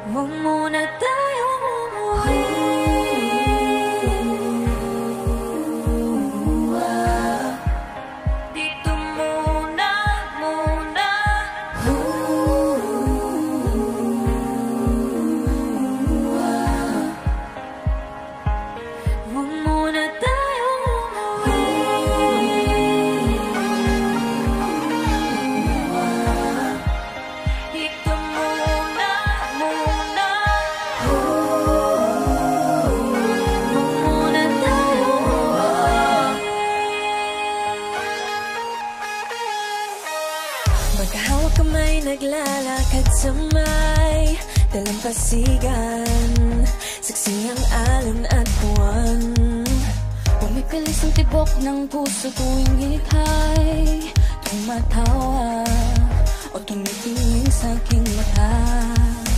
Huwag muna tayong umuwi. Dito muna, muna. Huwag muna tayong umuwi. Dito muna, muna. Huwag muna tayong umuwi. Magkahawak kamay, naglalakad sa may dalampasigan. Saksi ang alon at buwan. Pumipilis ang tibok ng puso tuwing ika'y tumatawa o tumitingin sa aking mata.